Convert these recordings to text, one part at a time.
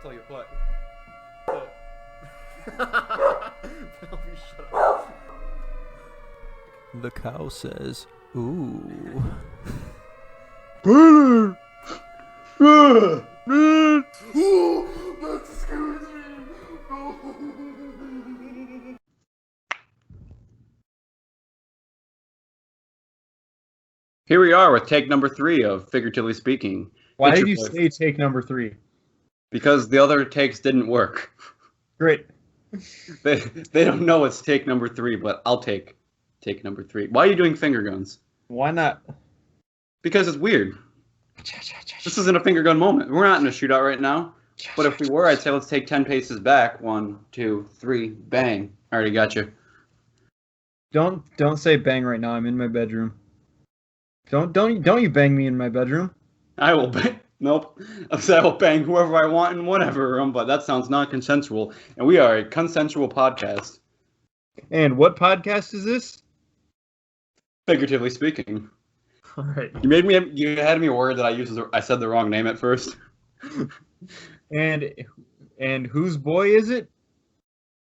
tell you what. Bellevue, shut up. The cow says, ooh. Here we are with take number 3 of Figuratively Speaking. Why It's did you your boy- say take number 3? Because the other takes didn't work. Great. They don't know it's take number 3, but I'll take number 3. Why are you doing finger guns? Why not? Because it's weird. This isn't a finger gun moment. We're not in a shootout right now. But if we were, I'd say let's take 10 paces back. 1, 2, 3, bang. Already got you. Don't say bang right now. I'm in my bedroom. Don't you bang me in my bedroom? I will bang. Nope. I will bang whoever I want in whatever room, but that sounds non-consensual. And we are a consensual podcast. And what podcast is this? Figuratively Speaking. All right. You had me worried that I said the wrong name at first. And whose boy is it?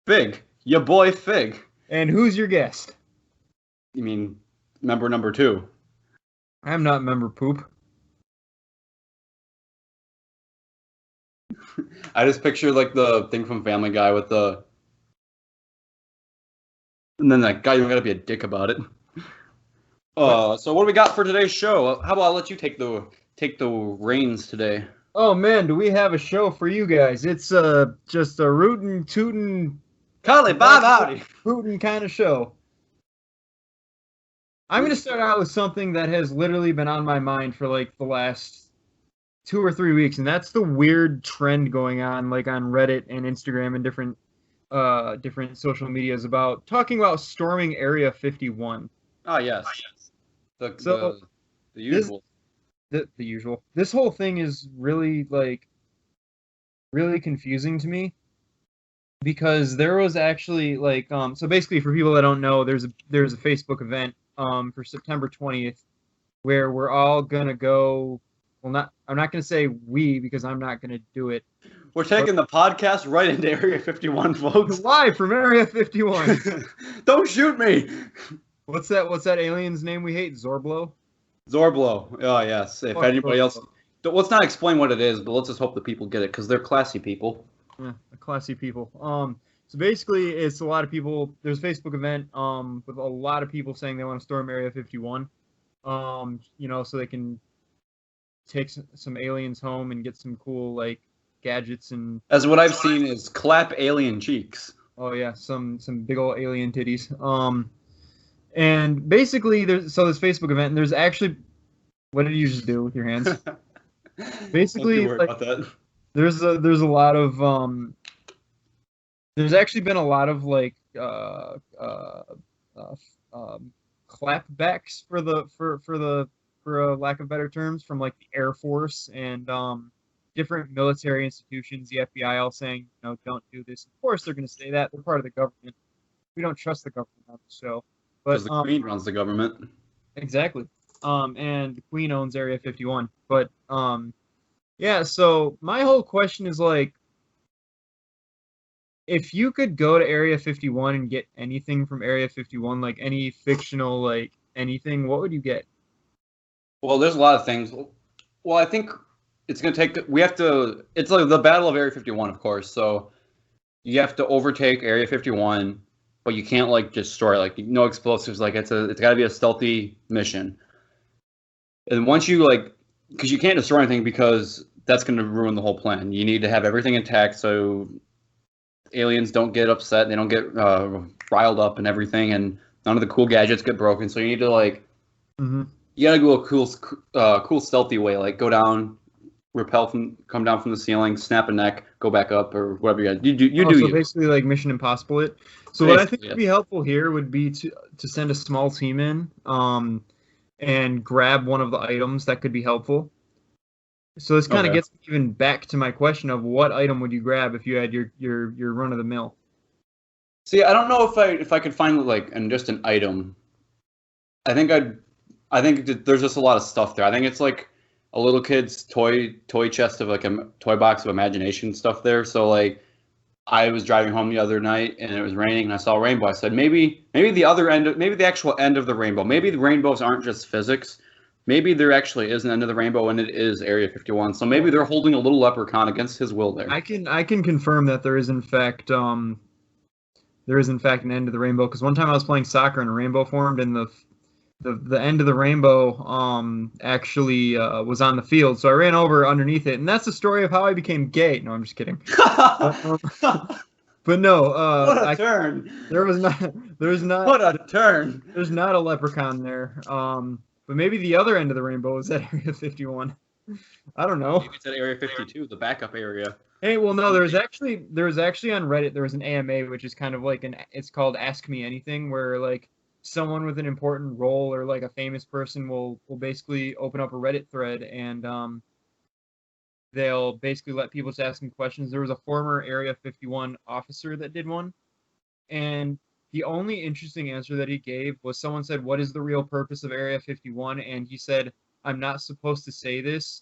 Fig. Your boy Fig. And who's your guest? You mean member number 2? I'm not member poop. I just picture like the thing from Family Guy with the... And then that guy, you gotta be a dick about it. So what do we got for today's show? How about I let you take the reins today? Oh man, do we have a show for you guys? It's just a rootin' tootin' Collie, bye howdy. Putin kind of show. I'm going to start out with something that has literally been on my mind for like the last 2 or 3 weeks, and that's the weird trend going on like on Reddit and Instagram and different social medias about talking about storming Area 51. Oh yes. The usual. The usual. This whole thing is really really confusing to me. Because there was actually so basically for people that don't know, there's a Facebook event for September 20th where we're all gonna go. Well, I'm not gonna say we because I'm not gonna do it. We're taking the podcast right into Area 51, folks. Live from Area 51. Don't shoot me. What's that alien's name we hate? Zorblo. Zorblo. Oh yes. If anybody else, let's not explain what it is, but let's just hope the people get it because they're classy people. Yeah, classy people. So basically, it's a lot of people. There's a Facebook event with a lot of people saying they want to storm Area 51. So they can take some aliens home and get some cool gadgets and. As what I've seen is clap alien cheeks. Oh yeah, some big old alien titties. And basically there's this Facebook event and there's actually, what did you just do with your hands? Basically, Don't worry about that. There's a lot of there's actually been a lot of clapbacks for lack of better terms from the Air Force and different military institutions, the FBI all saying, don't do this. Of course they're going to say that. They're part of the government. We don't trust the government on the show. Because the Queen runs the government. Exactly. And the Queen owns Area 51. But yeah, so my whole question is if you could go to Area 51 and get anything from Area 51, any fictional, anything, what would you get? Well, there's a lot of things. Well, I think it's going to take, it's like the Battle of Area 51, of course. So you have to overtake Area 51, but you can't destroy, no explosives. It's got to be a stealthy mission. And once you because you can't destroy anything because that's going to ruin the whole plan. You need to have everything intact so aliens don't get upset, they don't get riled up and everything, and none of the cool gadgets get broken. So you need to you got to go a cool stealthy way, go down, come down from the ceiling, snap a neck, go back up, or whatever you got. You do. So basically Mission Impossible it. So what I think would be helpful here would be to send a small team in and grab one of the items that could be helpful. So this kind of gets even back to my question of what item would you grab if you had your run of the mill. See, I don't know if I could find just an item. I think that there's just a lot of stuff there. I think it's a little kid's toy chest of like a toy box of imagination stuff there. So like I was driving home the other night and it was raining and I saw a rainbow. I said maybe the other end, maybe the actual end of the rainbow. Maybe the rainbows aren't just physics. Maybe there actually is an end of the rainbow and it is Area 51. So maybe they're holding a little leprechaun against his will there. I can confirm that there is in fact an end of the rainbow, because one time I was playing soccer and a rainbow formed and the end of the rainbow actually was on the field, so I ran over underneath it, and that's the story of how I became gay. No, I'm just kidding. But no, What a turn! there was not What a turn! there's not a leprechaun there. But maybe the other end of the rainbow is at Area 51. I don't know. Maybe it's at Area 52, the backup area. Hey, well, no, there was actually on Reddit, there was an AMA, which is kind of like it's called Ask Me Anything, where like someone with an important role or like a famous person will basically open up a Reddit thread and they'll basically let people just ask them questions. There was a former Area 51 officer that did one, and the only interesting answer that he gave was someone said, "What is the real purpose of Area 51?" And he said, "I'm not supposed to say this,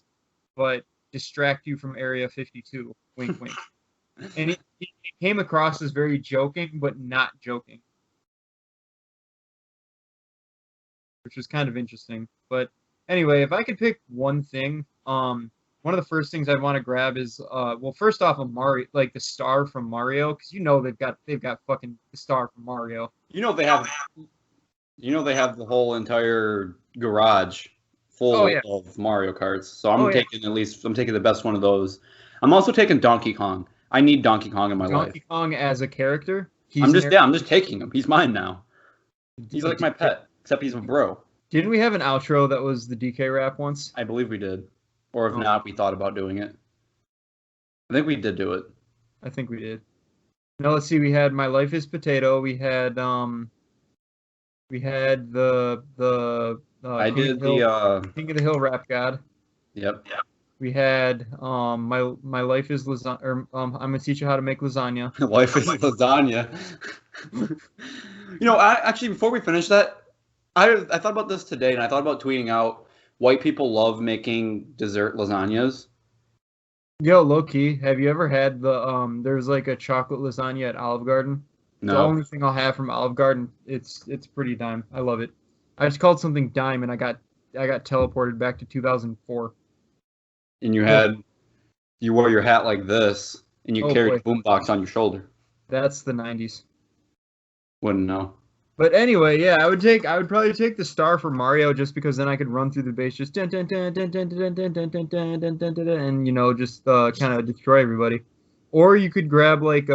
but distract you from Area 52. Wink, wink." And he came across as very joking, but not joking, which was kind of interesting. But anyway, if I could pick one thing, one of the first things I'd want to grab is, well, first off, a Mario, like the star from Mario, because they've got fucking the star from Mario. You know they have the whole entire garage full of Mario Karts. So I'm taking the best one of those. I'm also taking Donkey Kong. I need Donkey Kong in my life. Donkey Kong as a character. I'm just taking him. He's mine now. He's like my pet, except he's a bro. Didn't we have an outro that was the DK rap once? I believe we did. Or if not, we thought about doing it. I think we did do it. I think we did. Now let's see. We had My Life Is Potato. We had the I King did of the Hill, the King of the Hill Rap God. Yep. We had My Life Is Lasagna, or I'm gonna teach you how to make lasagna. Life is lasagna. Actually, before we finish that, I thought about this today, and I thought about tweeting out. White people love making dessert lasagnas. Yo, low key, have you ever had the there's like a chocolate lasagna at Olive Garden? No. The only thing I'll have from Olive Garden. It's pretty dime. I love it. I just called something dime and I got teleported back to 2004. And you wore your hat like this, and you carried a boombox on your shoulder. That's the 90s. Wouldn't know. But anyway, yeah, I would probably take the star for Mario, just because then I could run through the base just dun, dun, dun, dun, dun, dun, dun, dun, dun, dun, dun, dun, dun, and just kind of destroy everybody. Or you could grab it's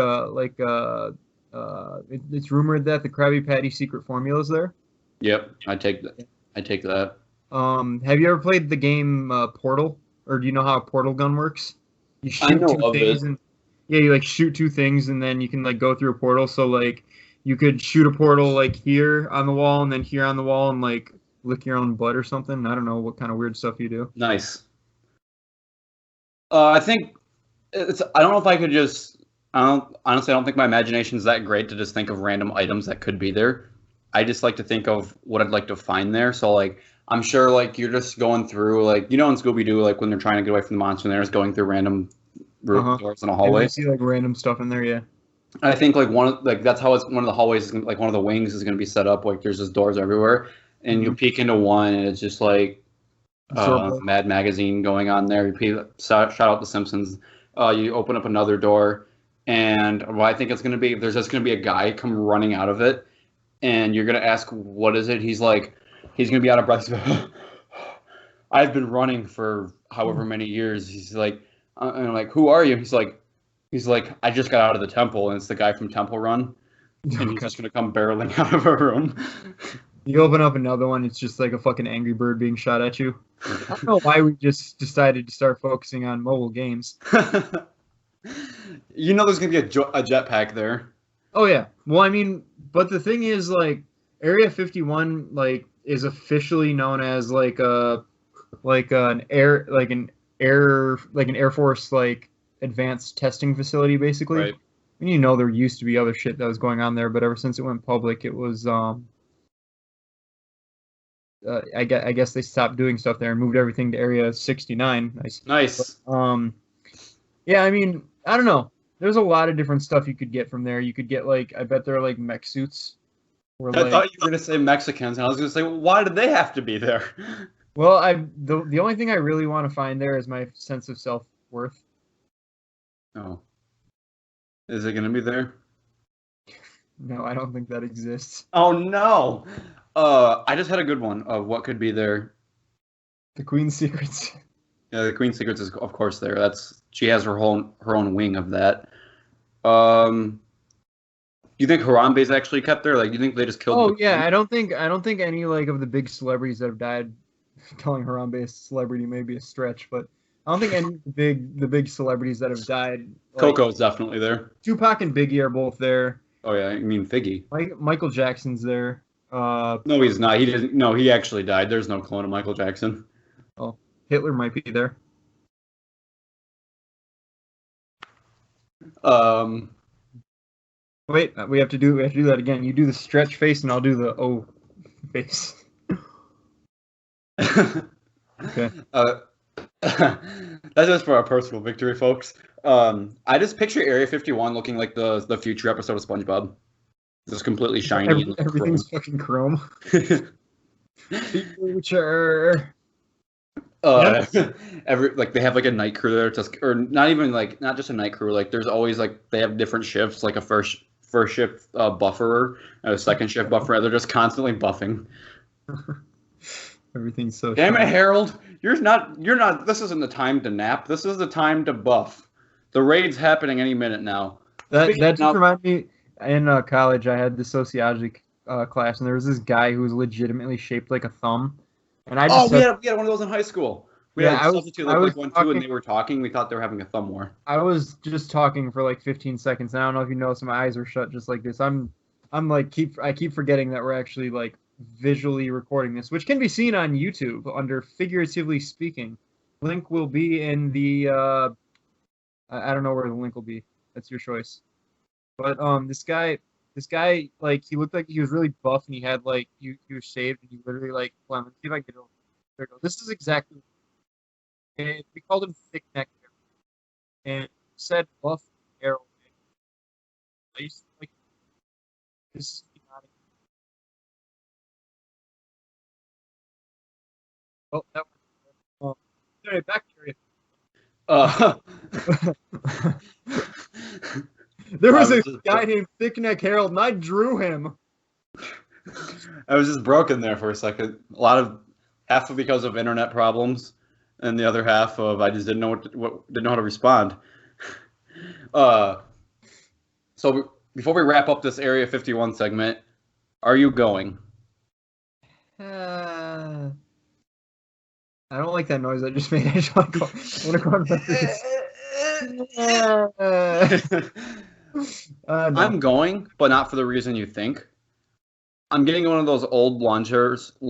rumored that the Krabby Patty secret formula is there. Yep, I take that. Have you ever played the game Portal, or do you know how a portal gun works? You shoot I know two of things, it. and you like shoot two things, and then you can like go through a portal. So like you could shoot a portal like here on the wall, and then here on the wall, and like lick your own butt or something. I don't know what kind of weird stuff you do. Nice. I think I don't know if I could just. Honestly, I don't think my imagination is that great to just think of random items that could be there. I just like to think of what I'd like to find there. So like, I'm sure like you're just going through like in Scooby-Doo, like when they're trying to get away from the monster, and they're just going through random doors in a hallway. You see like random stuff in there, yeah. I think like that's how one of the hallways is gonna, like one of the wings is going to be set up. Like there's just doors everywhere, and you peek into one, and it's just like Mad Magazine going on there. You shout out The Simpsons. You open up another door, and what I think it's going to be, there's just going to be a guy come running out of it, and you're going to ask, what is it? He's going to be out of breath. I've been running for however many years. He's like, and I'm like, who are you? He's like, I just got out of the temple, and it's the guy from Temple Run, and he's just going to come barreling out of a room. You open up another one, it's just like a fucking Angry Bird being shot at you. I don't know why we just decided to start focusing on mobile games. There's going to be a jetpack there. Oh, yeah. Well, I mean, but the thing is, like, Area 51, like, is officially known as, like, an Air Force, like, advanced testing facility, basically. Right. And there used to be other shit that was going on there, but ever since it went public, it was, I guess they stopped doing stuff there and moved everything to Area 69. Nice. Yeah, I mean, I don't know. There's a lot of different stuff you could get from there. You could get like, I bet there are like mech suits. Or I like, thought you were gonna say Mexicans, and I was gonna say, well, why did they have to be there? well, the only thing I really want to find there is my sense of self-worth. Oh, is it gonna be there? No, I don't think that exists. Oh no! I just had a good one of what could be there. The Queen's Secrets. Yeah, the Queen's Secrets is of course there. She has her own wing of that. Do you think Harambe's actually kept there? Like, do you think they just killed? Oh yeah, I don't think any like of the big celebrities that have died. Calling Harambe a celebrity may be a stretch, but I don't think any of the big celebrities that have died. Like, Coco's definitely there. Tupac and Biggie are both there. Oh yeah, I mean Figgy. Michael Jackson's there. No, he's not. He didn't. No, he actually died. There's no clone of Michael Jackson. Oh, Hitler might be there. Wait, we have to do that again. You do the stretch face, and I'll do the O face. Okay. That's just for our personal victory, folks. I just picture Area 51 looking like the future episode of SpongeBob. Just completely shiny. And Everything's fucking chrome. Future. Like they have like a night crew there, or not even like not just a night crew. Like there's always like they have different shifts, like a first shift bufferer and a second shift buffer. They're just constantly buffing. Everything's so. Damn it, shiny. Harold! You're not. This isn't the time to nap. This is the time to buff. The raid's happening any minute now. That just reminded me. In college, I had the sociology class, and there was this guy who was legitimately shaped like a thumb. And I just we had one of those in high school. We Yeah, had I was- substitute I was 1, 2, talking- and they were talking. We thought they were having a thumb war. I was just talking for like 15 seconds. And I don't know if you noticed, my eyes are shut just like this. I'm like I keep forgetting that we're actually like visually recording this, which can be seen on YouTube under Figuratively Speaking. Link will be in the I don't know where the link will be. That's your choice. But this guy like he looked like he was really buff and he had like he was shaved and he literally like let's see if I can get it over. There we go. This is exactly. And we called him Thick Neck Harold. And said buff Harold. I used to like this is not. Oh, that was anyway, back to Uh, There was I a was just- guy named Thick Neck Harold, and I drew him. I was just broken there for a second. Half because of internet problems, and the other half of I just didn't know didn't know how to respond. So before we wrap up this Area 51 segment, are you going? I don't like that noise I just made. I just want to go on no. I'm going, but not for the reason you think. I'm getting one of those old lawn chairs from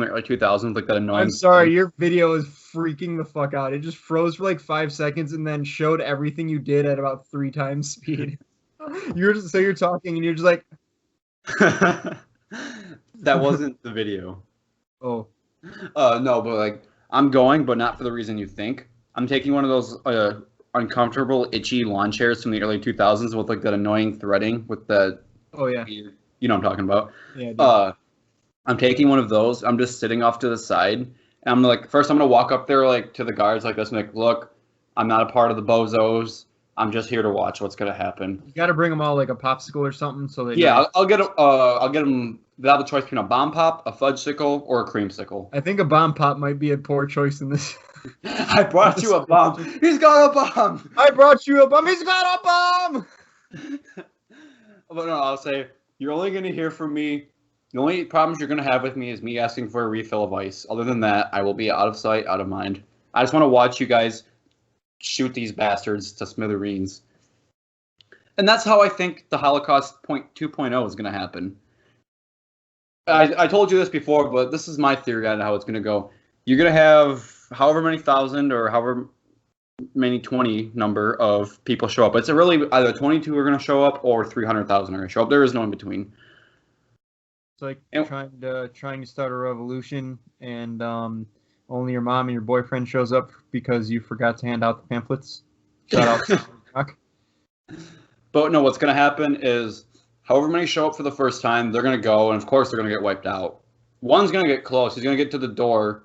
the early 2000s, like that annoying. I'm sorry, your video is freaking the fuck out. It just froze for like 5 seconds and then showed everything you did at about 3 times speed. You're talking and you're just like, That wasn't the video. oh, No, but like I'm going, but not for the reason you think. I'm taking one of those uncomfortable, itchy lawn chairs from the early 2000s with like that annoying threading with the oh yeah, weird, you know what I'm talking about. yeah. Dude. I'm taking one of those. I'm just sitting off to the side, and I'm like, first I'm gonna walk up there like to the guards like this, and like, look, I'm not a part of the bozos. I'm just here to watch what's gonna happen. You got to bring them all like a popsicle or something so they. Yeah, I'll get them. I'll get them. They'll have the choice between a bomb pop, a fudgesicle, or a creamsicle. I think a bomb pop might be a poor choice in this. I brought you a bomb. He's got a bomb. I brought you a bomb. He's got a bomb. But no, I'll say you're only gonna hear from me. The only problems you're gonna have with me is me asking for a refill of ice. Other than that, I will be out of sight, out of mind. I just want to watch you guys shoot these bastards to smithereens. And that's how I think the Holocaust 2.0 is gonna happen. I told you this before, but this is my theory on how it's gonna go. You're gonna have however many thousand or however many 20 number of people show up. It's really either 22 are gonna show up or 300,000 are gonna show up. There is no in between. like And- trying to start a revolution, and only your mom and your boyfriend shows up because you forgot to hand out the pamphlets. Shout out to Rock. But no, what's going to happen is however many show up for the first time, they're going to go, and of course they're going to get wiped out. One's going to get close. He's going to get to the door.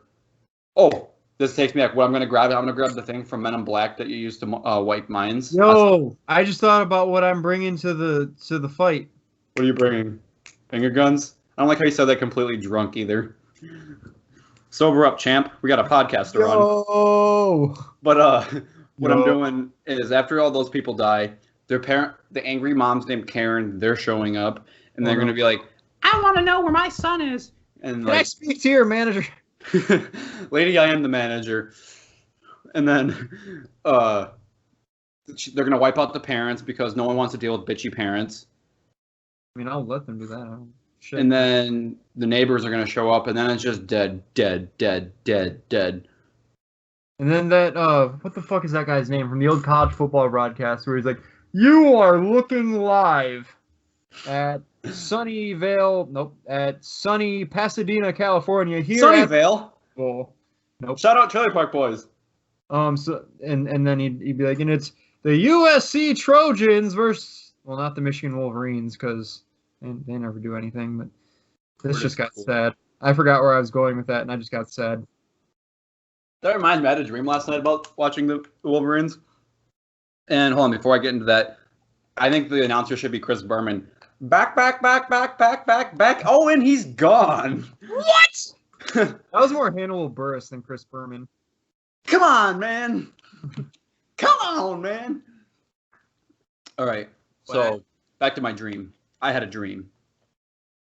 Oh, this takes me back. What I'm going to grab the thing from Men in Black that you used to wipe mines. Yo, I just thought about what I'm bringing to the fight. What are you bringing? Finger guns? I don't like how you said that completely drunk either. Sober up, champ. We got a podcast to run. Yo. But what I'm Yo. doing is after all those people die, the angry mom's named Karen, they're showing up, and they're Oh, no. gonna be like, "I want to know where my son is." And Can I like, speak to your manager? lady, I am the manager. And then they're gonna wipe out the parents because no one wants to deal with bitchy parents. I mean, I'll let them do that. Shit. And then the neighbors are gonna show up, and then it's just dead. And then that, what the fuck is that guy's name from the old college football broadcast where he's like, "You are looking live at at sunny Pasadena, California. Here at Sunnyvale. Bowl." Nope. Shout out Trailer Park Boys. So and then he'd be like, and it's the USC Trojans versus, well, not the Michigan Wolverines because they never do anything. But this We're just got cool. sad. I forgot where I was going with that, and I just got sad. That reminds me, I had a dream last night about watching the Wolverines. And hold on, before I get into that, I think the announcer should be Chris Berman. Back. Oh, and he's gone. What? That was more Hannibal Buress than Chris Berman. Come on, man. Come on, man. All right. So What? back to my dream. I had a dream.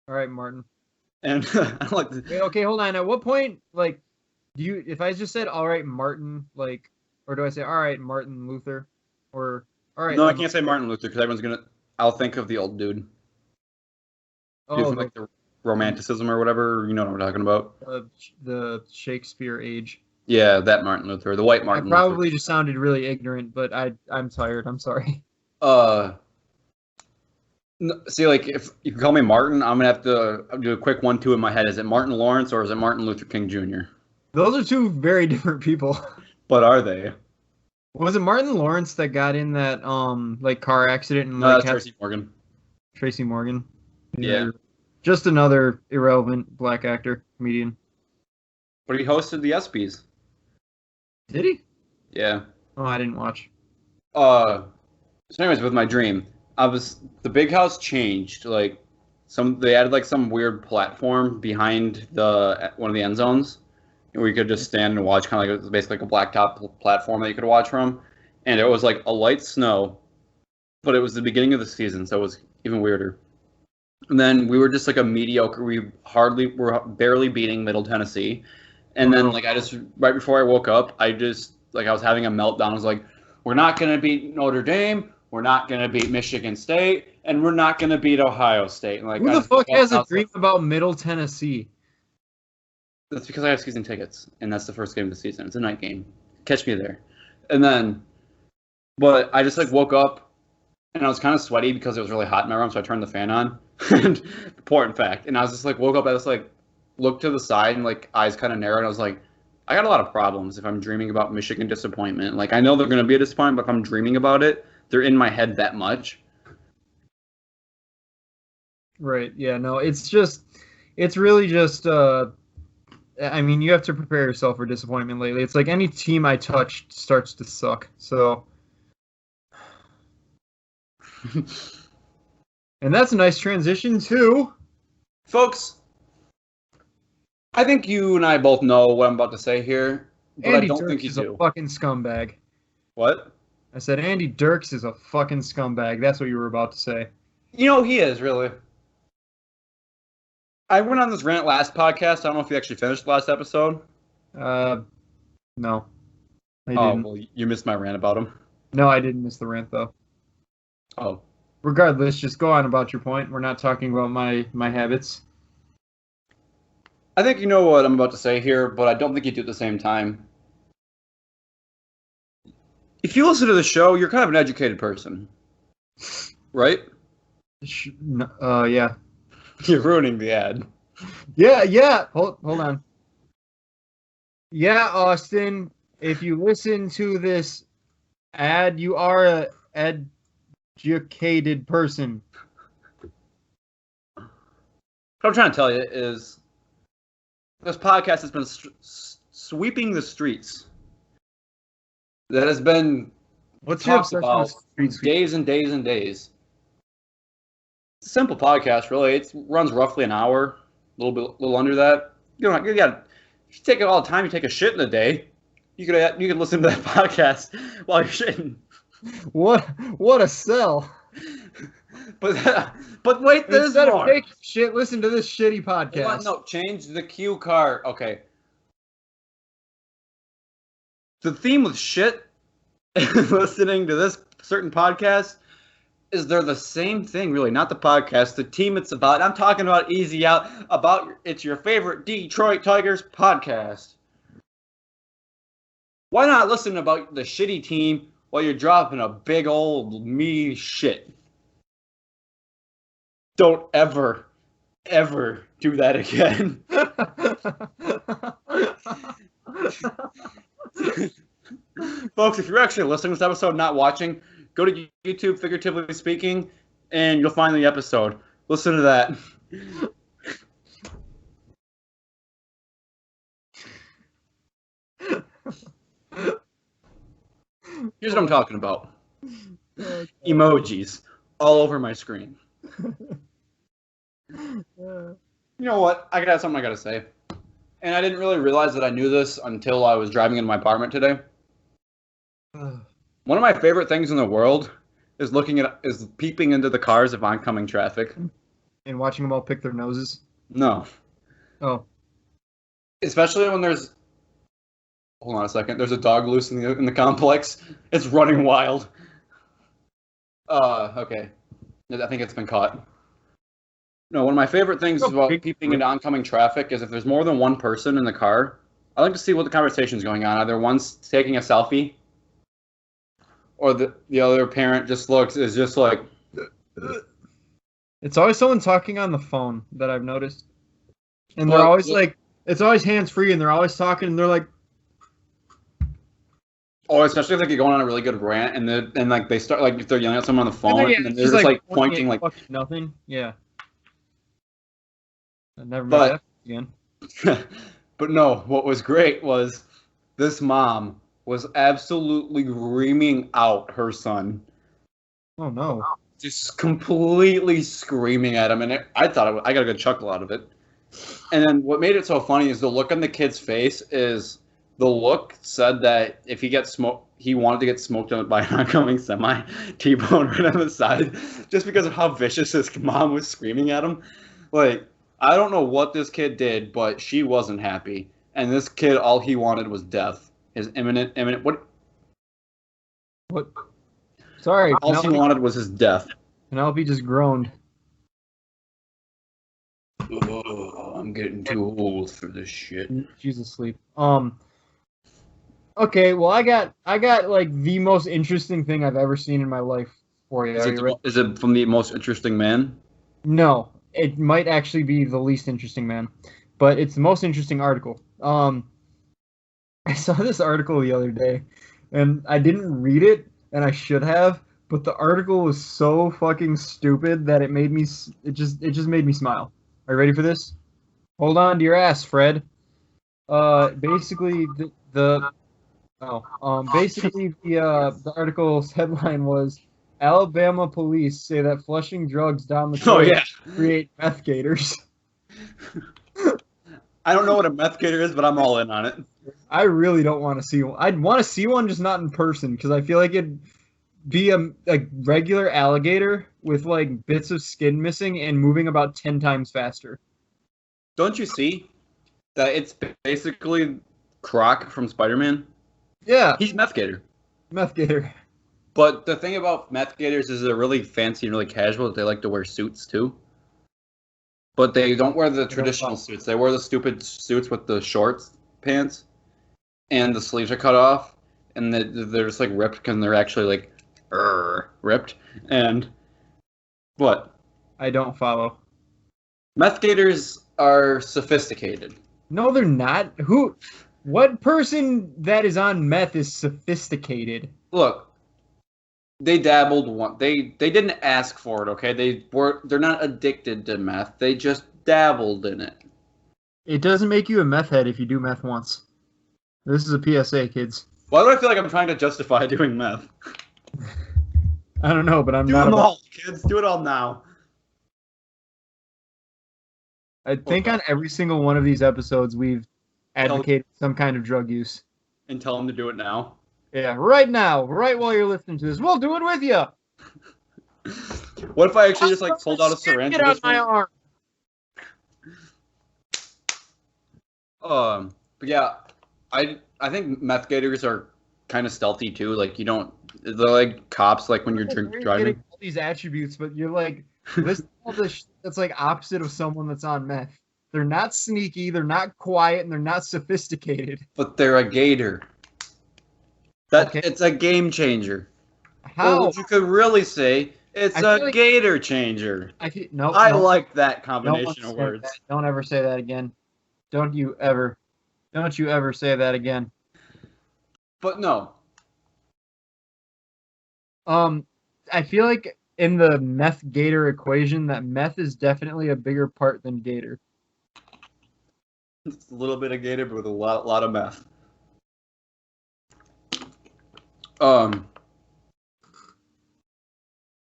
All right, Martin. And I like the, Wait, okay, hold on. At what point, like, if I just said, all right, Martin, like, or do I say, all right, Martin Luther? Or, all right. no, I can't say Martin Luther because everyone's going to, I'll think of the old dude. Dude Oh, from like the romanticism or whatever. You know what I'm talking about. the Shakespeare age. Yeah, that Martin Luther. The white I Martin probably just sounded really ignorant, but I'm tired. I'm sorry. Luther. See, like, if you call me Martin, I'm going to have to do a quick 1-2 in my head. Is it Martin Lawrence or is it Martin Luther King Jr.? Those are two very different people. But are they? Was it Martin Lawrence that got in that like car accident and No, like that's had Tracy Morgan. Tracy Morgan? Yeah. Just another irrelevant black actor, comedian. But he hosted the ESPYs. Did he? Yeah. Oh, I didn't watch. So anyways, with my dream, the big house changed. Like they added like some weird platform behind one of the end zones where you could just stand and watch, kind of like it was basically like a blacktop platform that you could watch from. And it was like a light snow, but it was the beginning of the season, so it was even weirder. And then we were just like a mediocre. We were barely beating Middle Tennessee. And then like right before I woke up, I was having a meltdown. I was like, we're not gonna beat Notre Dame. We're not gonna beat Michigan State, and we're not gonna beat Ohio State. And like, Who I the just fuck woke up has and I a was dream like, about Middle Tennessee? that's because I have season tickets, and that's the first game of the season. It's a night game. Catch me there. And then, but I just like woke up, and I was kind of sweaty because it was really hot in my room, so I turned the fan on. And important fact. And I was just like woke up, I just like looked to the side and like eyes kind of narrowed. And I was like, I got a lot of problems if I'm dreaming about Michigan disappointment. Like I know they're gonna be a disappointment, but if I'm dreaming about it, they're in my head that much. Right. Yeah. No. It's really just. I mean, you have to prepare yourself for disappointment lately. It's like any team I touch starts to suck. So. And that's a nice transition too. Folks, I think you and I both know what I'm about to say here, but Andy I don't Dirks think you is do. a fucking scumbag. What? I said Andy Dirks is a fucking scumbag. That's what you were about to say. You know, he is, really. I went on this rant last podcast. I don't know if you actually finished the last episode. No. I Oh, didn't. well, you missed my rant about him. No, I didn't miss the rant though. Oh. Regardless, just go on about your point. We're not talking about my habits. I think you know what I'm about to say here, but I don't think you do at the same time. If you listen to the show, you're kind of an educated person. Right? Yeah. You're ruining the ad. Yeah. Hold on. Yeah, Austin, if you listen to this ad, you are a educated person. What I'm trying to tell you is this podcast has been sweeping the streets. That has been What's your talked obsession about with street sweep? days and days and days. It's a simple podcast, really. It runs roughly an hour, a little under that. You got. If you take it all the time, you take a shit in a day. You could listen to that podcast while you're shitting. What a sell! But wait, there's Instead more. of taking shit, listen to this shitty podcast. Hold on, no, change the cue card. Okay. The theme with shit listening to this certain podcast is they're the same thing, really. Not the podcast, the team it's about. I'm talking about Easy Out, it's your favorite Detroit Tigers podcast. Why not listen about the shitty team while you're dropping a big old me shit? Don't ever do that again. Folks, if you're actually listening to this episode, not watching, go to YouTube, Figuratively Speaking, and you'll find the episode. Listen to that. Here's what I'm talking about. Emojis all over my screen. You know what? I got something I gotta say. And I didn't really realize that I knew this until I was driving in my apartment today. One of my favorite things in the world is peeping into the cars of oncoming traffic. And watching them all pick their noses. No. Oh. Especially when there's... Hold on a second. There's a dog loose in the complex. It's running wild. Okay. I think it's been caught. No, one of my favorite things about peeping into oncoming traffic is if there's more than one person in the car, I like to see what the conversation's going on. Either one's taking a selfie, or the other parent is just like... It's always someone talking on the phone that I've noticed. And they're always like, it's always hands-free, and they're always talking, and they're like... Oh, especially if like, you're going on a really good rant, and like they start, like if they're yelling at someone on the phone, and then they're just like pointing like... Nothing, yeah. I never met that again. But no, what was great was this mom was absolutely screaming out her son. Oh no! Just completely screaming at him, and I thought I got a good chuckle out of it. And then what made it so funny is the look on the kid's face. Is the look said that if he gets smoked, he wanted to get smoked by an oncoming semi, T-bone right on the side, just because of how vicious his mom was screaming at him. Like, I don't know what this kid did, but she wasn't happy. And this kid, all he wanted was death. His imminent, what? Sorry. All he wanted was his death. Penelope just groaned. Oh, I'm getting too old for this shit. She's asleep. Okay, well, I got like the most interesting thing I've ever seen in my life for you. Is it from the most interesting man? No, it might actually be the least interesting man, but it's the most interesting article. I saw this article the other day, and I didn't read it, and I should have, but the article was so fucking stupid that it just made me smile. Are you ready for this? Hold on to your ass, Fred. Basically the article's headline was Alabama police say that flushing drugs down the toilet create meth gators. I don't know what a meth gator is, but I'm all in on it. I really don't want to see one. I'd want to see one, just not in person, because I feel like it'd be a regular alligator with like bits of skin missing and moving about 10 times faster. Don't you see that it's basically Croc from Spider-Man? Yeah. He's meth gator. Meth gator. But the thing about meth gators is they're really fancy and really casual. They like to wear suits too. But they don't wear the traditional suits. They wear the stupid suits with the shorts pants, and the sleeves are cut off, and they're just like ripped because they're actually like ripped. And what? I don't follow. Meth gators are sophisticated. No, they're not. What person that is on meth is sophisticated? Look, they dabbled one. They didn't ask for it. Okay, they're not addicted to meth. They just dabbled in it. It doesn't make you a meth head if you do meth once. This is a PSA, kids. Why do I feel like I'm trying to justify doing meth? I don't know, but I'm Do not. them all, kids. Do it all now. I think on every single one of these episodes, we've advocated some kind of drug use. And tell them to do it now. Yeah, right now, right while you're listening to this, we'll do it with you. What if I actually just like pulled out a syringe? Get out my arm. But yeah, I think meth gators are kind of stealthy too. Like you don't, they're like cops. Like when you're driving. All these attributes, but you're like this. All this that's like opposite of someone that's on meth. They're not sneaky. They're not quiet, and they're not sophisticated. But they're a gator. It's a game changer. How? Or you could really say it's a gator changer. I like that combination of words. Don't ever say that again. Don't you ever say that again. But no. I feel like in the meth gator equation that meth is definitely a bigger part than gator. It's a little bit of gator, but with a lot of meth.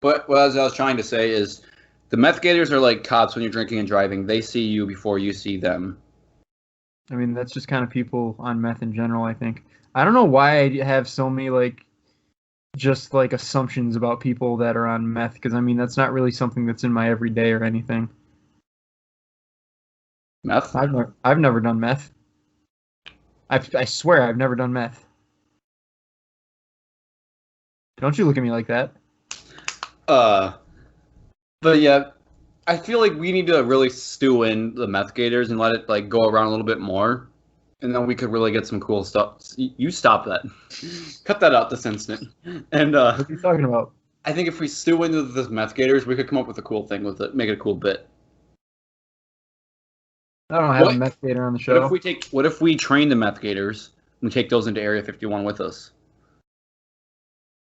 But what I was trying to say is the meth gators are like cops when you're drinking and driving. They see you before you see them. I mean, that's just kind of people on meth in general, I think. I don't know why I have so many, just assumptions about people that are on meth, because, I mean, that's not really something that's in my everyday or anything. Meth? I've never done meth. I swear I've never done meth. Don't you look at me like that. But yeah, I feel like we need to really stew in the meth gators and let it go around a little bit more, and then we could really get some cool stuff. You stop that. Cut that out this instant. And what are you talking about? I think if we stew into the meth gators, we could come up with a cool thing with it, make it a cool bit. I don't have a meth gator on the show. What if we train the meth gators and take those into Area 51 with us?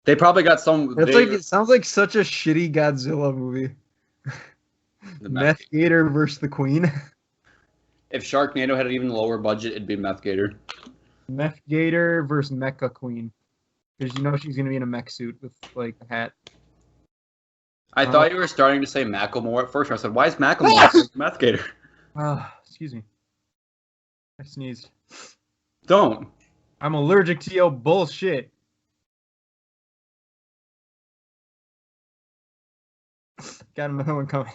They probably got some. It sounds like such a shitty Godzilla movie. The Meth Gator versus the Queen. If Sharknado had an even lower budget, it'd be Meth Gator. Meth Gator versus Mecha Queen. Because she's going to be in a mech suit with, a hat. I thought you were starting to say Macklemore at first. I said, why is Macklemore Meth Gator? Excuse me. I sneezed. Don't. I'm allergic to your bullshit. Got another one coming.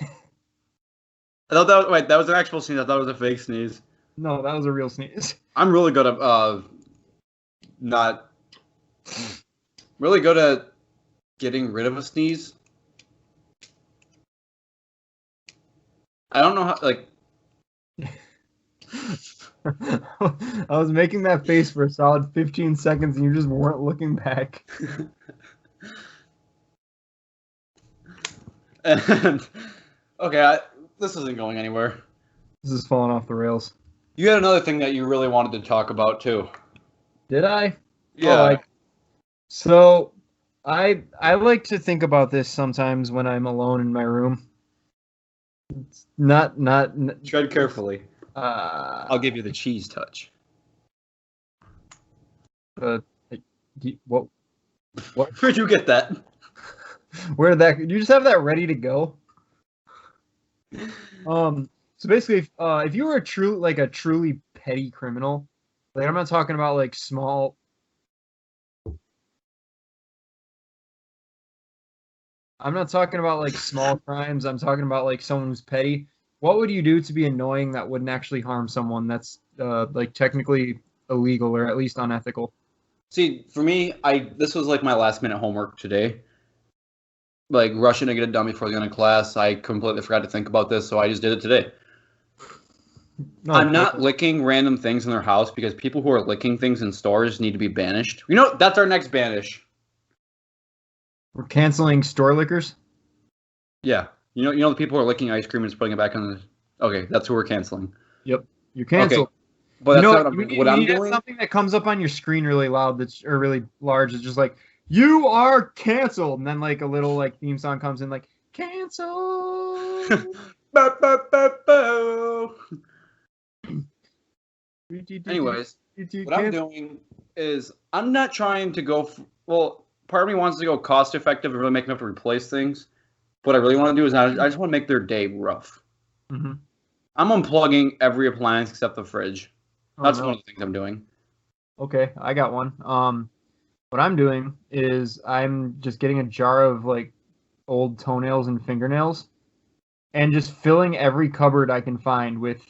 I thought that was an actual sneeze. I thought it was a fake sneeze. No, that was a real sneeze. I'm really good at not really good at getting rid of a sneeze. I don't know how I was making that face for a solid 15 seconds and you just weren't looking back. And okay, this isn't going anywhere. This is falling off the rails. You had another thing that you really wanted to talk about too. Did I? Yeah. So I like to think about this sometimes when I'm alone in my room. It's not Tread carefully. I'll I'll give you the cheese touch. What? Where'd you get that? Where that? You just have that ready to go. So basically, if you were a truly petty criminal, I'm not talking about small. I'm not talking about small crimes. I'm talking about someone who's petty. What would you do to be annoying that wouldn't actually harm someone that's technically illegal or at least unethical? See, for me, this was my last minute homework today. Rushing to get it done before the end of class. I completely forgot to think about this, so I just did it today. No, I'm not licking random things in their house because people who are licking things in stores need to be banished. That's our next banish. We're canceling store lickers? Yeah. The people who are licking ice cream and just putting it back on Okay, that's who we're canceling. You're canceled. Okay, but that's You know not what? what You I'm need to have doing. something that comes up on your screen really loud that's or really large. It's just like you are canceled, and then like a little like theme song comes in like cancel. Ba, ba, ba, ba. Anyways, what I'm doing is I'm not trying to go. Well, part of me wants to go cost effective and really make enough to replace things. What I really want to do is I just want to make their day rough. Mm-hmm. I'm unplugging every appliance except the fridge. That's Oh, no. one of the things I'm doing. Okay, I got one. What I'm doing is I'm just getting a jar of like old toenails and fingernails, and just filling every cupboard I can find with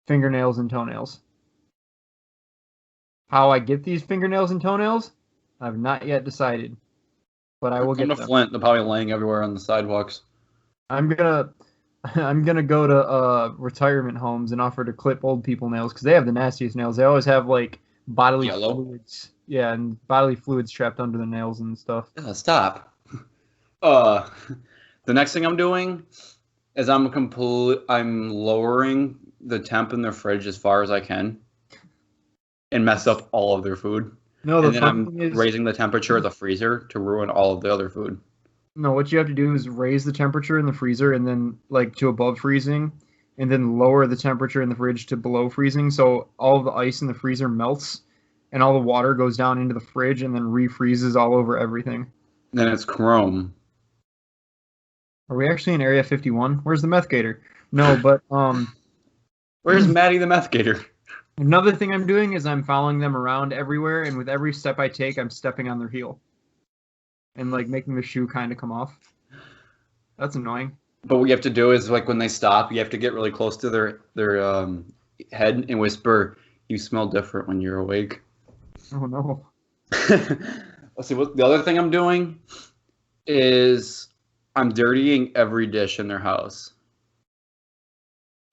fingernails and toenails. How I get these fingernails and toenails, I've not yet decided, but I will Come get to them. Flint, they're probably laying everywhere on the sidewalks. I'm gonna go to retirement homes and offer to clip old people nails because they have the nastiest nails. They always have like bodily Yellow? fluids. Yeah, and bodily fluids trapped under the nails and stuff. Stop. The next thing I'm doing is I'm lowering the temp in their fridge as far as I can, and mess up all of their food. No, the And then funny I'm thing is, raising the temperature of the freezer to ruin all of the other food. no, what you have to do is raise the temperature in the freezer and then like to above freezing, and then lower the temperature in the fridge to below freezing, so all of the ice in the freezer melts, and all the water goes down into the fridge and then refreezes all over everything. Then it's chrome. Are we actually in Area 51? Where's the meth gator? No, but Where's Maddie the meth gator? another thing I'm doing is I'm following them around everywhere, and with every step I take, I'm stepping on their heel. And like making the shoe kind of come off. That's annoying. But what you have to do is like when they stop, you have to get really close to their head and whisper, "You smell different when you're awake." Oh no. Let's see. What the other thing I'm doing is I'm dirtying every dish in their house.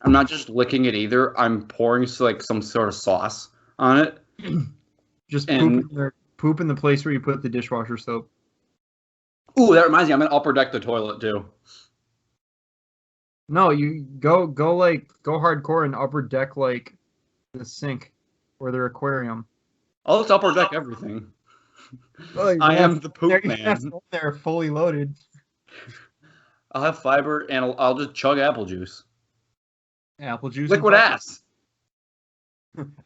I'm not just licking it either. I'm pouring like some sort of sauce on it. Just And- poop in the place where you put the dishwasher soap. Ooh, that reminds me. I'm gonna upper deck the toilet too. No, you go hardcore and upper deck like the sink or their aquarium. I'll just upper deck everything. Oh, I am the poop man. They're fully loaded. I'll have fiber and I'll just chug apple juice. Apple juice. Liquid and ass.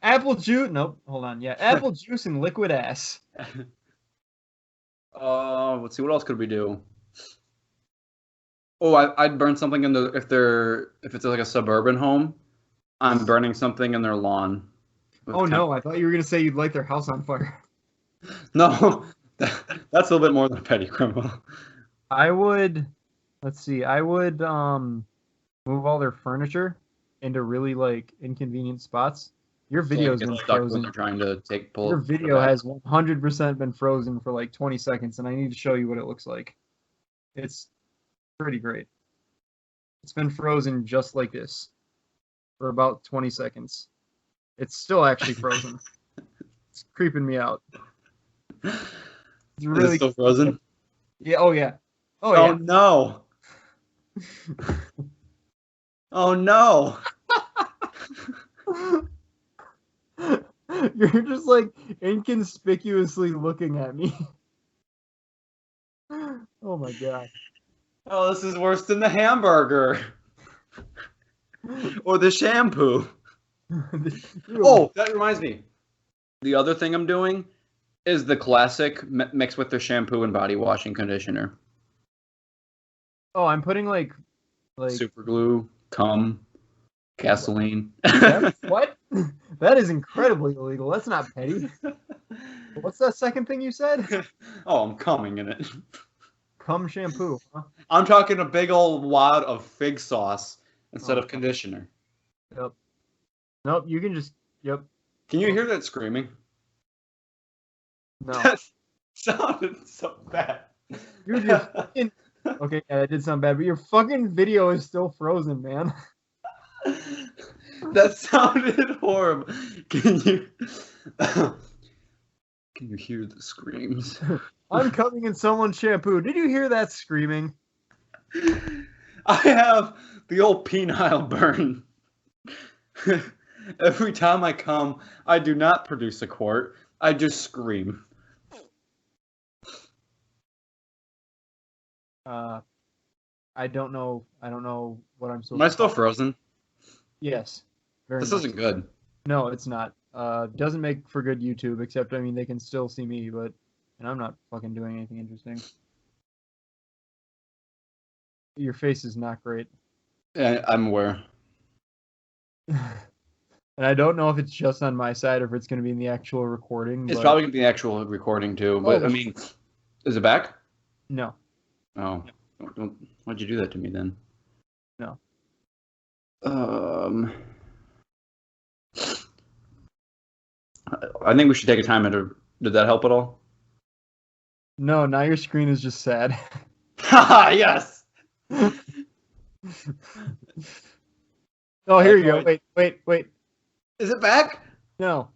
Apple juice. Nope. Hold on. Yeah, apple juice and liquid ass. Let's see. What else could we do? Oh, I'd burn something in the if it's like a suburban home. I'm burning something in their lawn. Oh no! I thought you were gonna say you'd light their house on fire. No, that's a little bit more than a petty criminal. I would. Let's see. I would move all their furniture into really like inconvenient spots. Your video's Get been stuck when frozen. they're trying to pull. Your video has 100% been frozen for like 20 seconds, and I need to show you what it looks like. It's pretty great. It's been frozen just like this for about 20 seconds. It's still actually frozen. It's creeping me out. It's Is really it still frozen? yeah. Oh yeah. Oh Oh yeah. no! Oh no! You're just like inconspicuously looking at me. Oh my god. Oh, this is worse than the hamburger or the shampoo. Oh, that reminds me. The other thing I'm doing is the classic mix with the shampoo and body wash and conditioner. Oh, I'm putting like Super glue, cum, gasoline. what? That is incredibly illegal. That's not petty. What's that second thing you said? Oh, I'm cumming in it. Cum shampoo. Huh? I'm talking a big old wad of fig sauce instead of conditioner. Yep. Nope. You can just. Yep. Can you hear that screaming? No. That sounded so bad. You're just fucking. Okay, yeah, that did sound bad, but your fucking video is still frozen, man. That sounded horrible. Can you hear the screams? I'm coming in someone's shampoo. Did you hear that screaming? I have the old penile burn. Every time I come, I do not produce a quart. I just scream. I don't know. I don't know what I'm supposed Am I to still talk- frozen? Yes. Very This much. isn't good. No, it's not. Doesn't make for good YouTube, except, I mean, they can still see me, but, and I'm not fucking doing anything interesting. Your face is not great. I'm aware. And I don't know if it's just on my side or if it's going to be in the actual recording. It's but probably gonna be the actual recording too. But Oh. I mean, is it back? No. Oh, why'd you do that to me then? No. I think we should take a time and did that help at all? No, now your screen is just sad. Haha, yes. Oh, here you go. That's Wait. Is it back? No.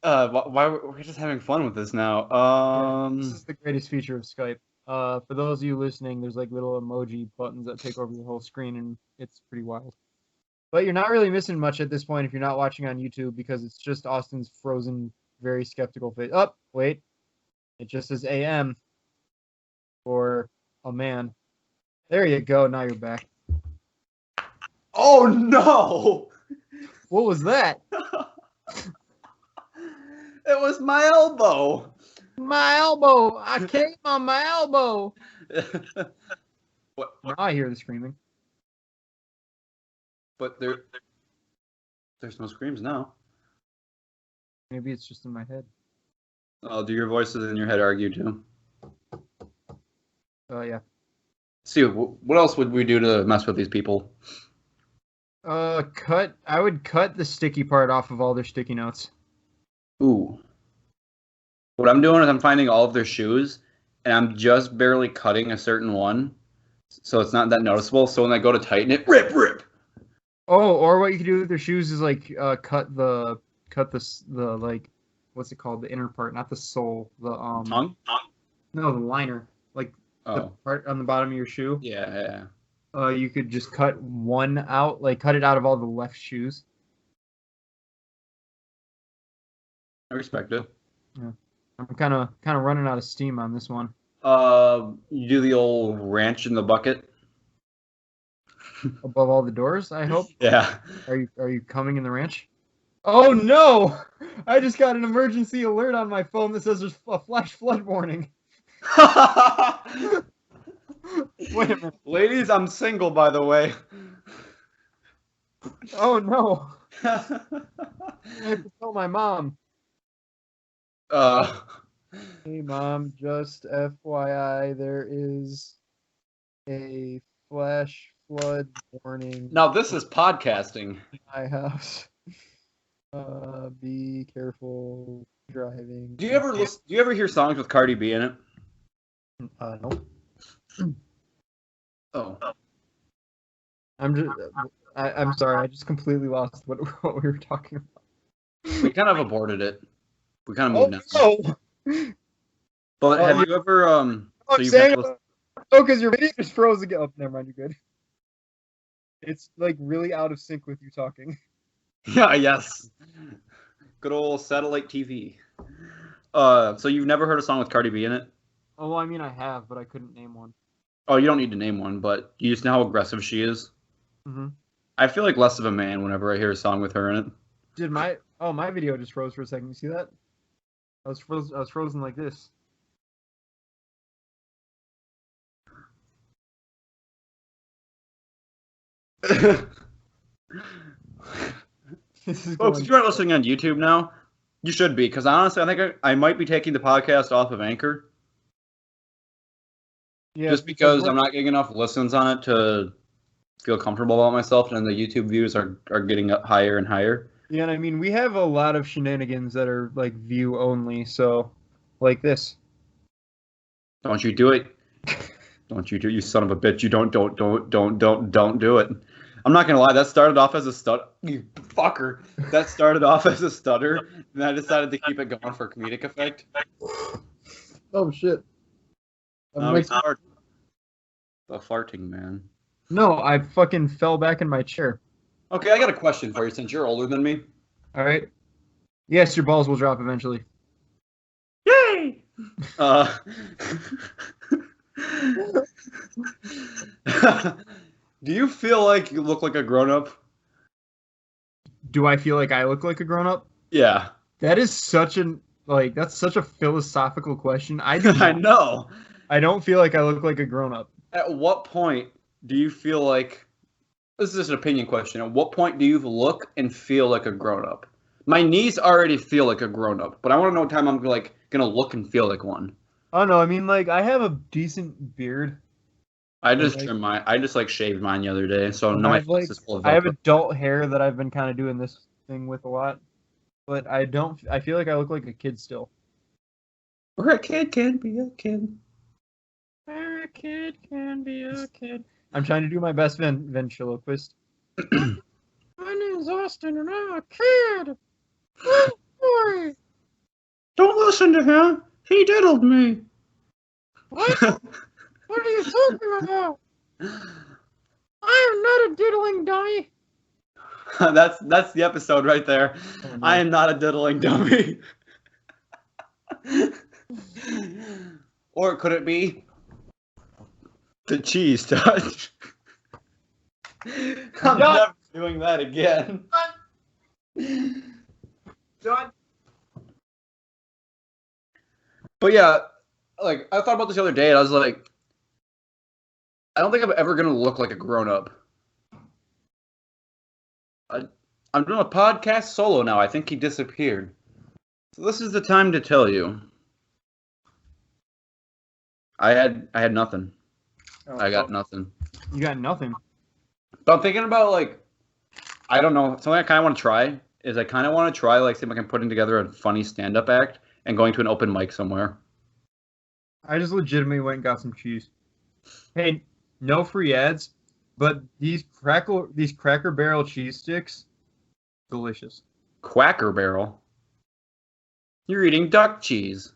Why we're just having fun with this now? This is the greatest feature of Skype. For those of you listening, there's like little emoji buttons that take over the whole screen, and it's pretty wild. But you're not really missing much at this point if you're not watching on YouTube, because it's just Austin's frozen, very skeptical face. Oh, wait. It just says AM for a man. There you go. Now you're back. Oh no! What was that? It was my elbow. My elbow. I came on my elbow. what? Now I hear the screaming. But there's no screams now. Maybe it's just in my head. Oh, do your voices in your head argue too? Oh, yeah. See, what else would we do to mess with these people? I would cut the sticky part off of all their sticky notes. Ooh. What I'm doing is I'm finding all of their shoes, and I'm just barely cutting a certain one, so it's not that noticeable. So when I go to tighten it, rip. Oh, or what you could do with their shoes is like cut the like, what's it called? The inner part, not the sole. The Tongue? No, the liner, like the Oh, part on the bottom of your shoe. yeah. You could just cut one out, like cut it out of all the left shoes. I respect it. I'm kind of running out of steam on this one. You do the old ranch in the bucket. Above all the doors, I hope. Yeah. Are you coming in the ranch? Oh no! I just got an emergency alert on my phone that says there's a flash flood warning. Wait a minute. Ladies, I'm single, by the way. Oh no! I have to tell my mom. Hey mom, just FYI, there is a flash flood warning Now this is podcasting. in my house. Be careful driving. Do you ever hear songs with Cardi B in it? No. Oh. I'm sorry. I just completely lost what we were talking about. We kind of aborted it. We kind of moved Oh on. no! But have you ever so I'm you've saying, never oh, because your video just froze again. Oh, never mind. You're good. It's like really out of sync with you talking. Yeah, yes. Good old satellite TV. So you've never heard a song with Cardi B in it? Oh, well, I mean, I have, but I couldn't name one. Oh, you don't need to name one, but you just know how aggressive she is. Mm-hmm. I feel like less of a man whenever I hear a song with her in it. Did my video just froze for a second? You see that? I was frozen like this. This is Folks, going. if you're not listening on YouTube now, you should be, because honestly, I think I might be taking the podcast off of Anchor, Yeah, just because I'm not getting enough listens on it to feel comfortable about myself, and the YouTube views are getting up higher and higher. Yeah, and I mean, we have a lot of shenanigans that are like view only, so like this. Don't you do it? Don't you do, you son of a bitch! You don't do it. I'm not gonna lie, that started off as a you fucker. That started off as a stutter, and I decided to keep it going for comedic effect. Oh shit! Now we start. The farting man. No, I fucking fell back in my chair. Okay, I got a question for you since you're older than me. All right. Yes, your balls will drop eventually. Yay! Do you feel like you look like a grown-up? Do I feel like I look like a grown up? Yeah. That is that's such a philosophical question. I do I not. know. I don't feel like I look like a grown up. At what point do you feel like this is just an opinion question? At what point do you look and feel like a grown-up? My knees already feel like a grown-up, but I want to know what time I'm like gonna look and feel like one. I don't know. I mean, like, I have a decent beard. I just Like- trimmed mine. I just like shaved mine the other day, so now I my have, like, face is full of I have Velcro. adult hair that I've been kind of doing this thing with a lot, but I don't. I feel like I look like a kid still. Or a kid can be a kid. A kid can be a kid. I'm trying to do my best ventriloquist. My name's Austin, and I'm a kid. Oh, boy. Don't listen to him. He diddled me. What? What are you talking about? I am not a diddling dummy. That's the episode right there. Oh, no. I am not a diddling dummy. Or could it be the cheese touch? I'm Done. never doing that again. Done. But yeah, like I thought about this the other day, and I was like, I don't think I'm ever gonna look like a grown up. I'm doing a podcast solo now. I think he disappeared. So this is the time to tell you. I had nothing. I got nothing. You got nothing. But I'm thinking about like, I don't know, something I kind of want to try is I kind of want to try like see if I can put together a funny stand-up act and going to an open mic somewhere. I just legitimately went and got some cheese. Hey, no free ads, but these Cracker Barrel cheese sticks, delicious. Quacker Barrel. You're eating duck cheese.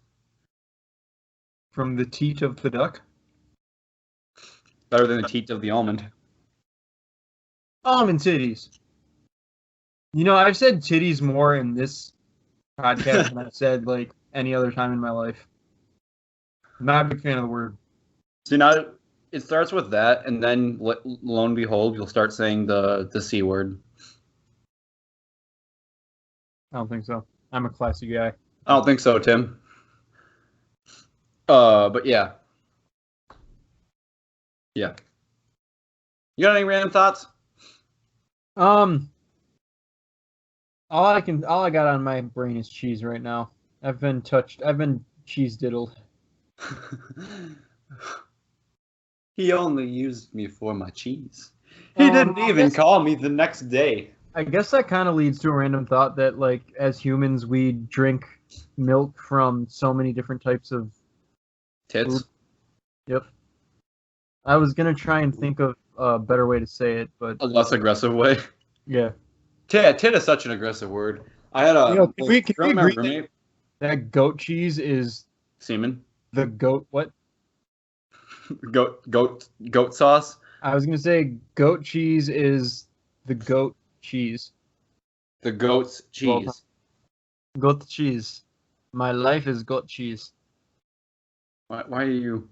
From the teat of the duck. Better than the teat of the almond. Almond titties. You know, I've said titties more in this podcast than I've said like any other time in my life. I'm not a big fan of the word. See, now it starts with that, and then lo and behold, you'll start saying the C word. I don't think so. I'm a classy guy. I don't think so, Tim. But yeah. Yeah. You got any random thoughts? All I got on my brain is cheese right now. I've been cheese diddled. He only used me for my cheese. He didn't I even guess- call me the next day. I guess that kind of leads to a random thought that, like, as humans, we drink milk from so many different types of. Tits. Yep. I was gonna try and think of a better way to say it, but A less aggressive way. yeah, Tit is such an aggressive word. I had a You know, can we girl, my agree roommate, that goat cheese is semen. the goat. What? Goat sauce. I was gonna say goat cheese is the goat cheese. The goat's cheese. Goat cheese. My life is goat cheese. Why do you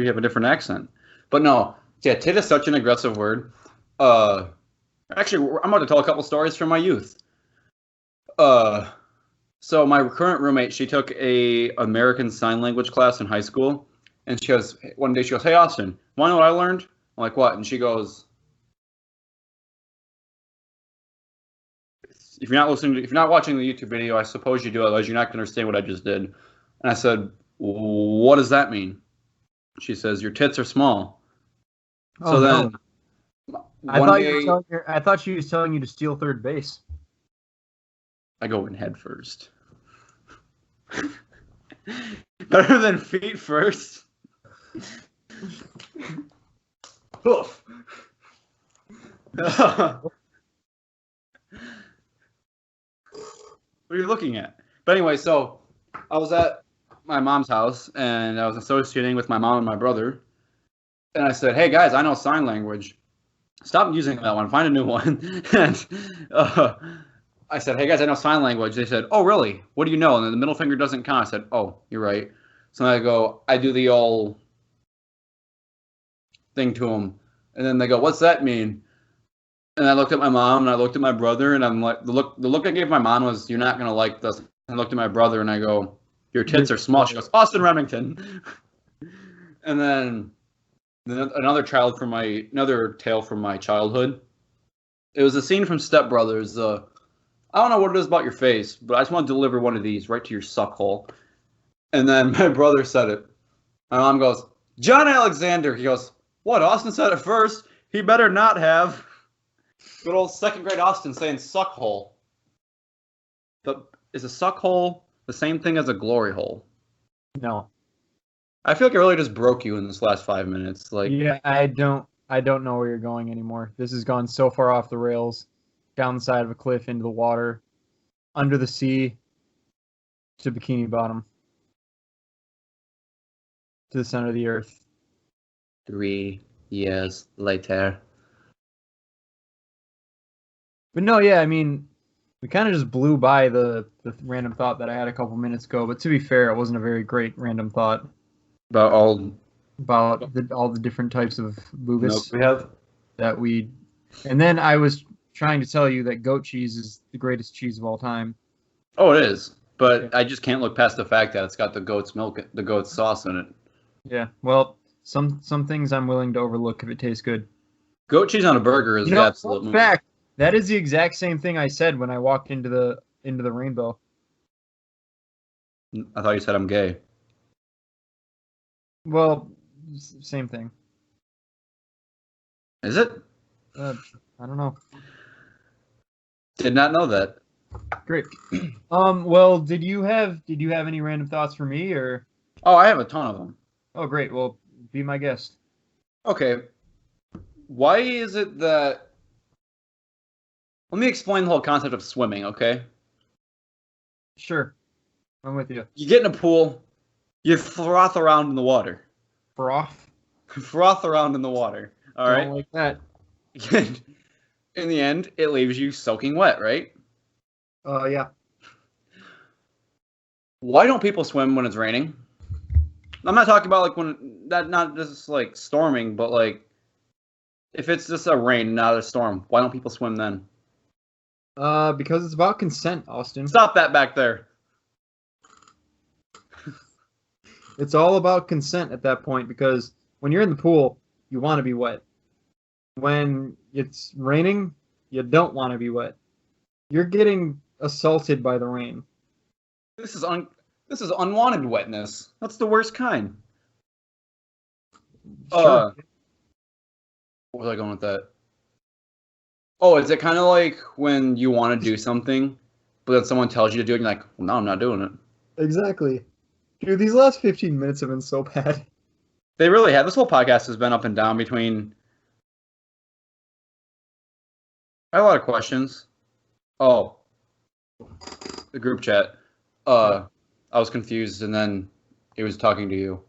have a different accent? But no, yeah, tit is such an aggressive word. Actually, I'm about to tell a couple stories from my youth. So my current roommate, she took a American Sign Language class in high school, and one day she goes, "Hey Austin, wanna know what I learned?" I'm like, "What?" And she goes, if you're not watching the YouTube video, I suppose you do, otherwise you're not gonna understand what I just did. And I said, "What does that mean?" She says, "Your tits are small." Oh, So no. then, I one thought day, I thought she was telling you to steal third base. I go in head first. Better than feet first. Hoof. What are you looking at? But anyway, so I was at my mom's house and I was associating with my mom and my brother. And I said, hey guys, I know sign language. Stop using that one. Find a new one. And I said, hey guys, I know sign language. They said, oh really? What do you know? And then the middle finger doesn't count. I said, oh, you're right. So I go, I do the old thing to them. And then they go, what's that mean? And I looked at my mom and I looked at my brother and I'm like, the look I gave my mom was, you're not going to like this. I looked at my brother and I go, your tits are small. She goes, Austin Remington. And then another tale from my childhood. It was a scene from Step Brothers. I don't know what it is about your face, but I just want to deliver one of these right to your suck hole. And then my brother said it. My mom goes, John Alexander. He goes, what? Austin said it first. He better not have. Good old second grade Austin saying suck hole. But is a suck hole the same thing as a glory hole? No. I feel like I really just broke you in this last 5 minutes. Like, Yeah, I don't know where you're going anymore. This has gone so far off the rails, down the side of a cliff, into the water, under the sea, to Bikini Bottom, to the center of the earth. 3 years later. But no, yeah, I mean, we kind of just blew by the random thought that I had a couple minutes ago. But to be fair, it wasn't a very great random thought About all about all the different types of boogus notes we have. that we. And then I was trying to tell you that goat cheese is the greatest cheese of all time. Oh, it is. But Yeah. I just can't look past the fact that it's got the goat's milk, the goat's sauce in it. Yeah, well, some things I'm willing to overlook if it tastes good. Goat cheese on a burger is You the know, absolute fun move. fact, that is the exact same thing I said when I walked into the rainbow. I thought you said I'm gay. Well, same thing. Is it? I don't know. Did not know that. Great. Well, did you have any random thoughts for me or? Oh, I have a ton of them. Oh, great. Well, be my guest. Okay. Why is it that... Let me explain the whole concept of swimming, okay? Sure. I'm with you. You get in a pool, you froth around in the water. Froth. Froth around in the water, all right? Don't like that. In the end, it leaves you soaking wet, right? Yeah. Why don't people swim when it's raining? I'm not talking about like when not just like storming, but like if it's just a rain, not a storm. Why don't people swim then? Because it's about consent, Austin. Stop that back there. It's all about consent at that point because when you're in the pool, you want to be wet. When it's raining, you don't want to be wet. You're getting assaulted by the rain. This is unwanted wetness. That's the worst kind. Sure. Where was I going with that? Oh, is it kind of like when you want to do something, but then someone tells you to do it, and you're like, well, no, I'm not doing it. Exactly. Dude, these last 15 minutes have been so bad. They really have. This whole podcast has been up and down between... I have a lot of questions. Oh. The group chat. I was confused, and then he was talking to you.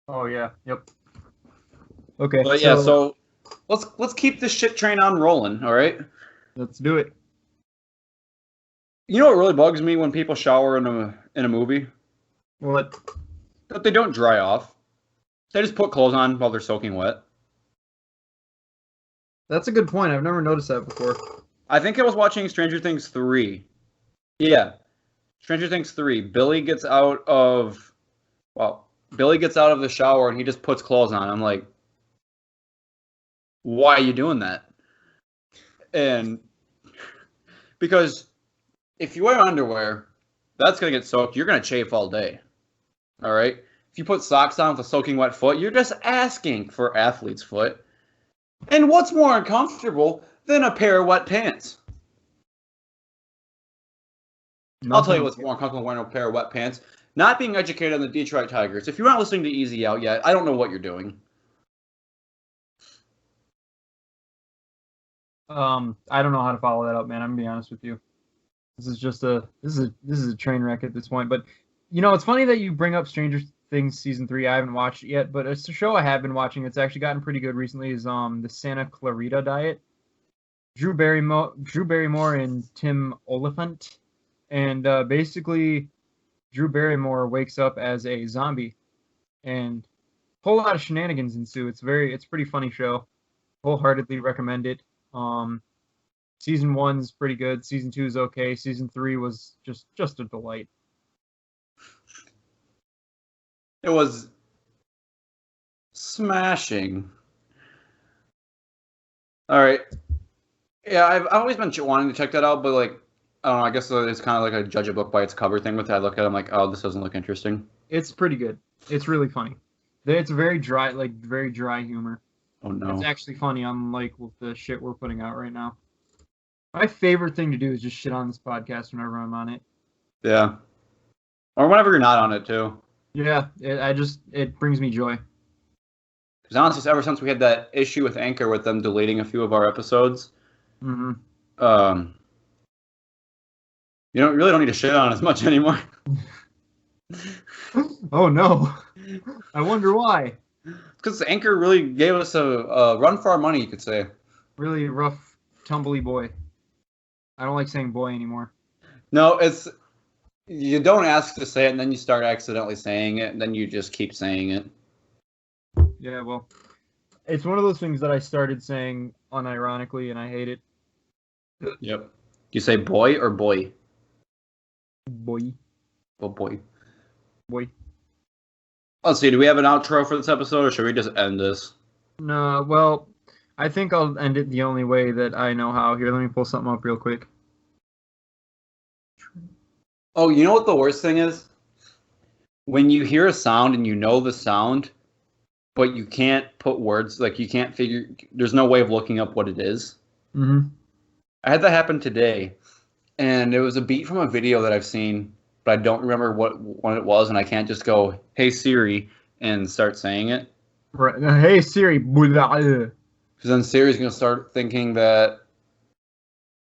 Oh, yeah. Yep. Okay. But yeah, so let's keep this shit train on rolling, all right? Let's do it. You know what really bugs me when people shower in a movie? What? That they don't dry off. They just put clothes on while they're soaking wet. That's a good point. I've never noticed that before. I think I was watching Stranger Things 3. Yeah. Stranger Things 3. Billy gets out of the shower and he just puts clothes on. I'm like, why are you doing that? And because if you wear underwear, that's going to get soaked. You're going to chafe all day. All right? If you put socks on with a soaking wet foot, you're just asking for athlete's foot. And what's more uncomfortable than a pair of wet pants? I'll tell you what's more uncomfortable than wearing a pair of wet pants. Not being educated on the Detroit Tigers. If you're not listening to Easy Out yet, I don't know what you're doing. I don't know how to follow that up, man. I'm gonna be honest with you. This is a train wreck at this point. But you know, it's funny that you bring up Stranger Things season 3. I haven't watched it yet, but it's a show I have been watching. It's actually gotten pretty good recently. Is the Santa Clarita Diet. Drew Barrymore and Tim Oliphant, and basically Drew Barrymore wakes up as a zombie, and a whole lot of shenanigans ensue. It's pretty funny show. Wholeheartedly recommend it. Season 1's pretty good. Season 2 is okay. Season 3 was just a delight. It was smashing. All right. Yeah, I've always been wanting to check that out, but like, I don't know. I guess it's kind of like a judge a book by its cover thing with it. I look at it, I'm like, oh, this doesn't look interesting. It's pretty good. It's really funny. It's very dry humor. Oh no. It's actually funny, unlike with the shit we're putting out right now. My favorite thing to do is just shit on this podcast whenever I'm on it. Yeah. Or whenever you're not on it too. Yeah, it brings me joy. Because honestly, ever since we had that issue with Anchor with them deleting a few of our episodes, Mm-hmm. you really don't need to shit on it as much anymore. Oh no! I wonder why. Because Anchor really gave us a run for our money, you could say. Really rough, tumbly boy. I don't like saying boy anymore. No, you don't ask to say it, and then you start accidentally saying it, and then you just keep saying it. Yeah, well, it's one of those things that I started saying unironically, and I hate it. Yep. You say boy or boy? Boy. Oh, boy. Boy. Let's see, do we have an outro for this episode, or should we just end this? No, well, I think I'll end it the only way that I know how. Here, let me pull something up real quick. Oh, you know what the worst thing is? When you hear a sound and you know the sound, but you can't put words, like you can't figure, there's no way of looking up what it is. Mm-hmm. I had that happen today, and it was a beat from a video that I've seen, but I don't remember what one it was, and I can't just go, hey Siri, and start saying it. Right. Hey Siri. Blah. Because then Siri's going to start thinking that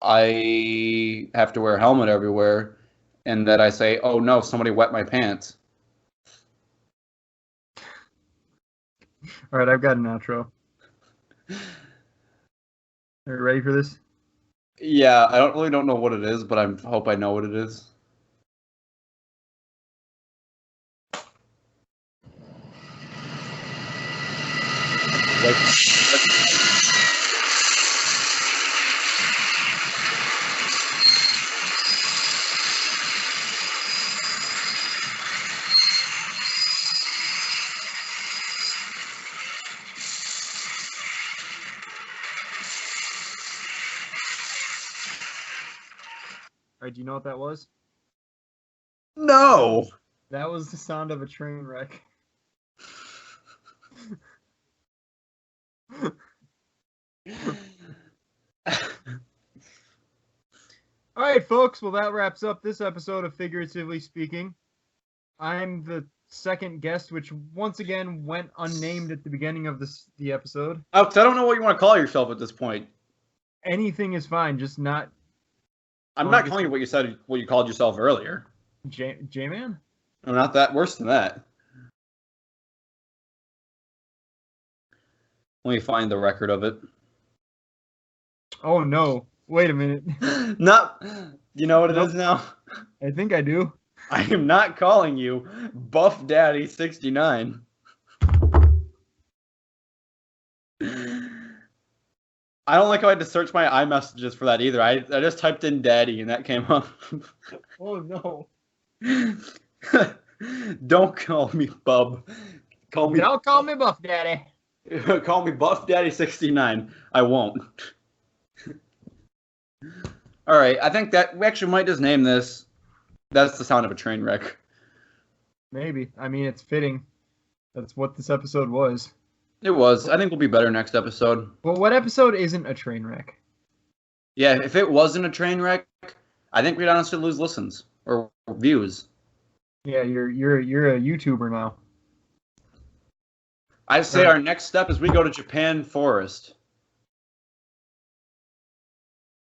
I have to wear a helmet everywhere, and that I say, oh no, somebody wet my pants. All right, I've got an outro. Are you ready for this? Yeah, I don't know what it is, but I hope I know what it is. All right, do you know what that was? No! That was the sound of a train wreck. All right, folks. Well, that wraps up this episode of Figuratively Speaking. I'm the second guest, which once again went unnamed at the beginning of the episode. Alex, I don't know what you want to call yourself at this point. Anything is fine, just not I'm not calling you what you called yourself earlier. J-Man? No, not that. Worse than that. Let me find the record of it. Oh no! Wait a minute. Not. You know what it is now? I think I do. I am not calling you Buff Daddy 69. I don't like how I had to search my iMessages for that either. I just typed in daddy and that came up. Oh no. Don't call me Bub. Don't call me Buff Daddy. Call me Buff Daddy 69. I won't. All right, I think that we actually might just name this. That's the sound of a train wreck. Maybe. I mean, it's fitting. That's what this episode was. It was. I think we'll be better next episode. Well, what episode isn't a train wreck? Yeah, if it wasn't a train wreck, I think we'd honestly lose listens or views. Yeah, you're a YouTuber now. I'd say our next step is we go to Japan Forest.